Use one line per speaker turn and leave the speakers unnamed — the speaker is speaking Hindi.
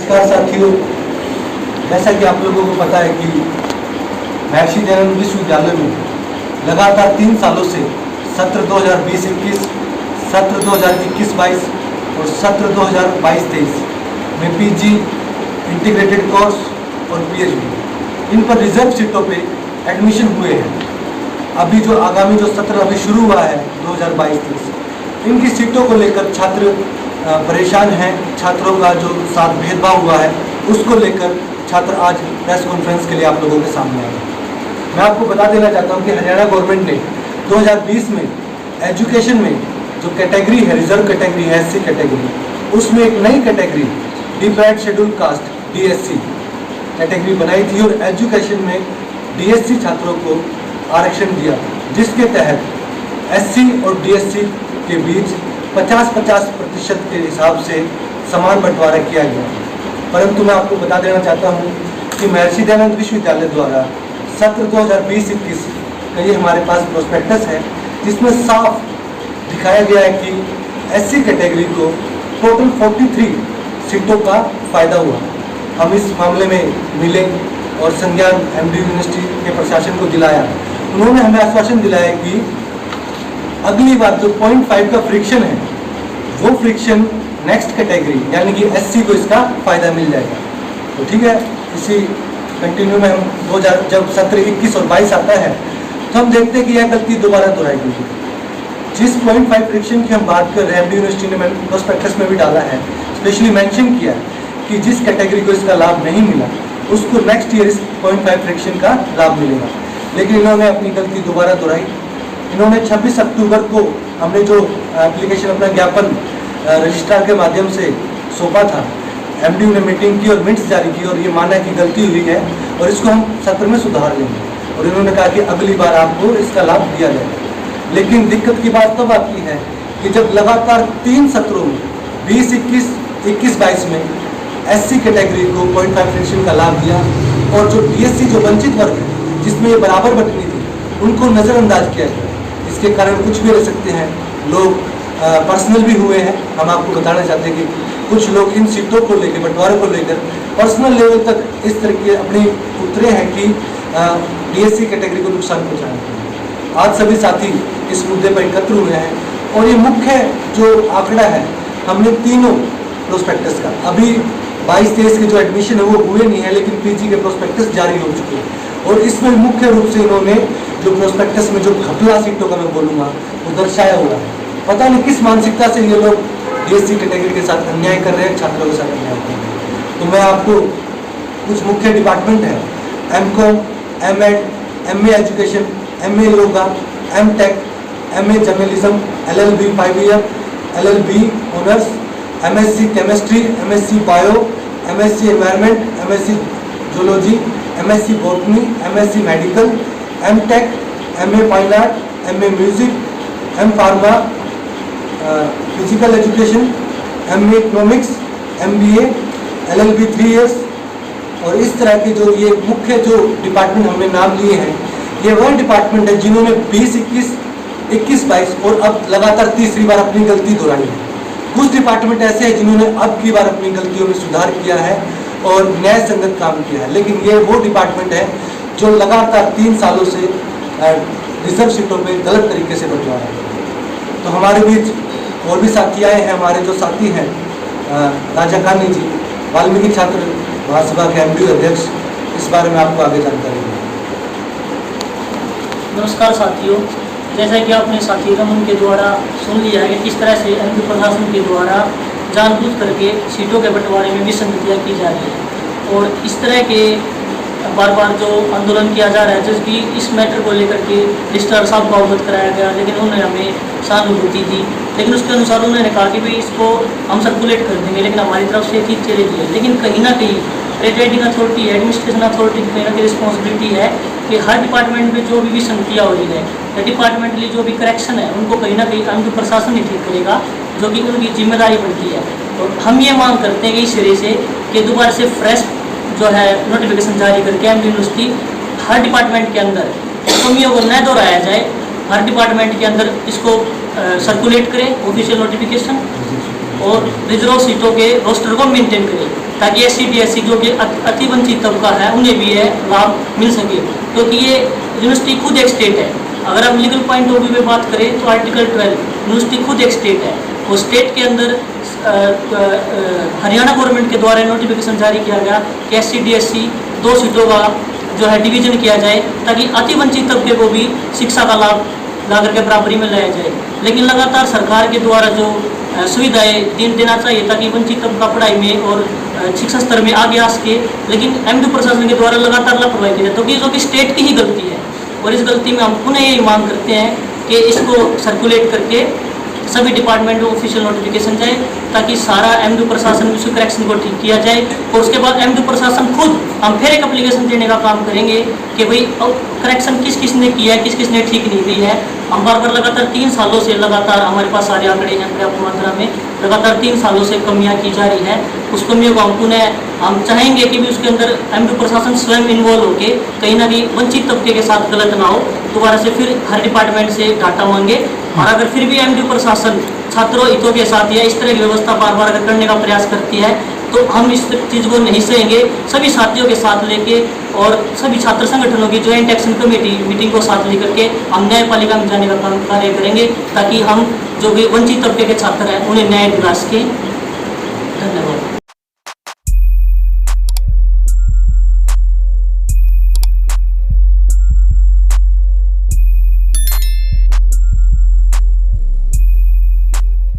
नमस्कार साथियों, जैसा कि आप लोगों को पता है कि महर्षि दयानंद विश्वविद्यालय में लगातार 3 सालों से सत्र 2020-21, सत्र 2021-22 और सत्र 2022-23 में पीजी, इंटीग्रेटेड कोर्स और पीएचडी इन पर रिजर्व सीटों पे एडमिशन हुए हैं। अभी जो आगामी जो सत्र अभी शुरू हुआ है 2022-23, इनकी सीटों को लेकर छात्र परेशान हैं। छात्रों का जो साथ भेदभाव हुआ है उसको लेकर छात्र आज प्रेस कॉन्फ्रेंस के लिए आप लोगों के सामने आए। मैं आपको बता देना चाहता हूं कि हरियाणा गवर्नमेंट ने 2020 में एजुकेशन में जो कैटेगरी है, रिजर्व कैटेगरी है, एससी कैटेगरी, उसमें एक नई category deprived schedule caste DSC category बनाई थी और एजुकेशन में डीएससी छात्रों को आरक्षण दिया, जिसके तहत एससी और डीएससी के बीच 50-50% के हिसाब से समान बंटवारा किया गया। परंतु मैं आपको बता देना चाहता हूं कि महर्षि दयानंद विश्वविद्यालय द्वारा सत्र 2020-21 का ये हमारे पास प्रोस्पेक्टस है, जिसमें साफ दिखाया गया है कि एससी कैटेगरी को टोटल 43 सीटों का फायदा हुआ। हम इस मामले में मिले और संज्ञान एमडी यूनिवर्सिटी के प्रशासन को दिलाया। उन्होंने हमें आश्वासन दिलाया कि अगली बार जो 0.5 का फ्रिक्शन है, वो फ्रिक्शन नेक्स्ट कैटेगरी यानी कि एससी को इसका फायदा मिल जाएगा। तो ठीक है, इसी कंटिन्यू में हम जब सत्र 21 और 22 आता है तो हम देखते हैं कि यह गलती दोबारा दोहराई गई है। जिस 0.5 फ्रिक्शन की हम बात कर रहे हैं, एमडी यूनिवर्सिटी ने प्रोस्पेक्टस में भी डाला है, स्पेशली मेंशन किया कि जिस कैटेगरी को इसका लाभ नहीं मिला उसको नेक्स्ट ईयर इस 0.5 फ्रिक्शन का लाभ मिलेगा। लेकिन इन्होंने अपनी गलती दोबारा दोहराई। इन्होंने 26 अक्टूबर को हमने जो एप्लीकेशन अपना ज्ञापन रजिस्ट्रार के माध्यम से सौंपा था, एमडी ने मीटिंग की और मिनट्स जारी की और ये माना कि गलती हुई है और इसको हम सत्र में सुधार लेंगे। और इन्होंने कहा कि अगली बार आपको इसका लाभ दिया जाएगा। लेकिन दिक्कत की बात तब आती है कि जब लगातार 3 सत्रों में 20-21, 21-22 में एससी कैटेगरी को 0.5 फ्रिक्शन का लाभ दिया और जो डीएससी जो वंचित वर्ग है जिसमें ये बराबर बटनी थी, उनको नज़रअंदाज किया गया। इसके कारण कुछ भी रह सकते हैं, लोग पर्सनल भी हुए हैं। हम आपको बताना चाहते हैं कि कुछ लोग इन सीटों को लेकर, बंटवारे को लेकर पर्सनल लेवल तक इस तरह के अपने उतरे हैं कि डीएससी कैटेगरी को नुकसान पहुँचाने के लिए। आज सभी साथी इस मुद्दे पर एकत्र हुए हैं और ये मुख्य जो आंकड़ा है, हमने तीनों प्रोस्पेक्टस का अभी 22-23 के जो एडमिशन है वो हुए नहीं है, लेकिन पीजी के प्रोस्पेक्टस जारी हो चुके हैं। और इसमें मुख्य रूप से इन्होंने जो प्रोस्पेक्टस में जो घपला सीटों का मैं बोलूँगा वो दर्शाया हुआ है। पता नहीं किस मानसिकता से ये लोग डीएससी कैटेगरी के साथ अन्याय कर रहे हैं, छात्रों के साथ अन्याय कर रहे हैं। तो मैं आपको कुछ मुख्य डिपार्टमेंट है, MCom, MEd, MA education, MA yoga, MTech, MA journalism, LLB 5 year, LLB honours, MSc chemistry, MSc bio, MSc environment, MSc zoology, MSc botany, MSc medical, MTech, MA fine art, MA music, M pharma, physical education, MA economics, MBA, LLB 3 years. और इस तरह के जो ये मुख्य जो डिपार्टमेंट हमने नाम लिए हैं, ये वह डिपार्टमेंट है जिन्होंने 20-21, 21-22 और अब लगातार तीसरी बार अपनी गलती दोहराई है। कुछ डिपार्टमेंट ऐसे हैं जिन्होंने अब की बार अपनी गलतियों में सुधार किया है और न्याय संगत काम किया है, लेकिन ये वो डिपार्टमेंट है जो लगातार 3 सालों से रिजर्व सीटों पे गलत तरीके से बंटवा रहा है। तो हमारे बीच और भी साथी आए हैं। हमारे जो साथी हैं राजा कानी जी, वाल्मीकि छात्र महासभा के एमडी अध्यक्ष, इस बारे में आपको आगे जानकारी देंगे।
नमस्कार साथियों, जैसा कि आपने साथी रमन के द्वारा सुन लिया है कि किस तरह से एमपी प्रशासन के द्वारा जानबूझ करके सीटों के बंटवारे में विसंगतियाँ की जा रही है और इस तरह के बार बार जो आंदोलन किया जा रहा है, जबकि इस मैटर को लेकर के रजिस्ट्रार साहब को अवगत कराया गया, लेकिन उन्होंने हमें सहानुभूति दी। लेकिन उसके अनुसार उन्होंने कहा कि भाई इसको हम सर्कुलेट कर देंगे, लेकिन हमारी तरफ से ठीक चलेगी है। लेकिन कहीं ना कहीं रेटेटिंग अथॉरिटी, एडमिनिस्ट्रेशन अथॉरिटी की कहीं ना कहीं रिस्पॉन्सिबिलिटी है कि हर डिपार्टमेंट में जो भी विसंगतियाँ हो रही है या डिपार्टमेंटली जो भी करेक्शन है, उनको कहीं ना कहीं एमपी प्रशासन ही ठीक करेगा, जो कि उनकी जिम्मेदारी बनती है। और हम ये मांग करते हैं कि इस सिरे से कि दोबारा से फ्रेश जो है नोटिफिकेशन जारी करके एमडी यूनिवर्सिटी हर डिपार्टमेंट के अंदर कमियों को न दोहराया जाए, हर डिपार्टमेंट के अंदर इसको सर्कुलेट करें ऑफिशियल नोटिफिकेशन और रिजर्व सीटों के रोस्टर को मेंटेन करे, ताकि SC DSC जो कि अति वंचित तबका है उन्हें भी यह लाभ मिल सके, क्योंकि ये यूनिवर्सिटी खुद एक स्टेट है। अगर हम लीगल पॉइंट ऑफ व्यू में बात करें तो आर्टिकल 12 यूनिवर्सिटी खुद एक स्टेट है, और स्टेट के अंदर हरियाणा गवर्नमेंट के द्वारा नोटिफिकेशन जारी किया गया कि SC DSC 2 सीटों का जो है डिवीजन किया जाए, ताकि अति वंचित तबके को भी शिक्षा का लाभ ला करके बराबरी में लाया जाए। लेकिन लगातार सरकार के द्वारा जो सुविधाएं देना चाहिए ताकि वंचित तबका पढ़ाई में और शिक्षा स्तर में आगे आ सके, लेकिन MDU प्रशासन के द्वारा लगातार लापरवाही की जाती है, तो जो कि स्टेट की ही गलती है। और इस गलती में हम पुनः यही मांग करते हैं कि इसको सर्कुलेट करके सभी डिपार्टमेंट में ऑफिशियल नोटिफिकेशन जाए, ताकि सारा MDU प्रशासन उसके करेक्शन को ठीक किया जाए। और उसके बाद MDU प्रशासन खुद हम फिर एक एप्लीकेशन देने का काम करेंगे कि भाई करेक्शन किस किस ने किया है, किस किस ने ठीक नहीं की है। हम बार बार लगातार 3 सालों से लगातार हमारे पास सारे आंकड़े हैं पर्याप्त मात्रा में, लगातार 3 सालों से कमियां की जा रही है। उस कमियों को हम पुनः हम चाहेंगे कि भी उसके अंदर MDU प्रशासन स्वयं इन्वॉल्व होकर कहीं ना कहीं वंचित तबके के साथ गलत ना हो, दोबारा से फिर हर डिपार्टमेंट से डाटा मांगे। और अगर फिर भी MDU प्रशासन छात्रों हितों के साथ या इस तरह की व्यवस्था बार बार अगर करने का प्रयास करती है तो हम इस चीज़ को नहीं सहेंगे। सभी साथियों के साथ लेके और सभी छात्र संगठनों की ज्वाइंट एक्शन कमेटी मीटिंग को साथ लेकर के हम न्यायपालिका में जाने का कार्य करेंगे, ताकि हम जो भी वंचित तबके के छात्र हैं उन्हें न्याय दिला सकें। धन्यवाद।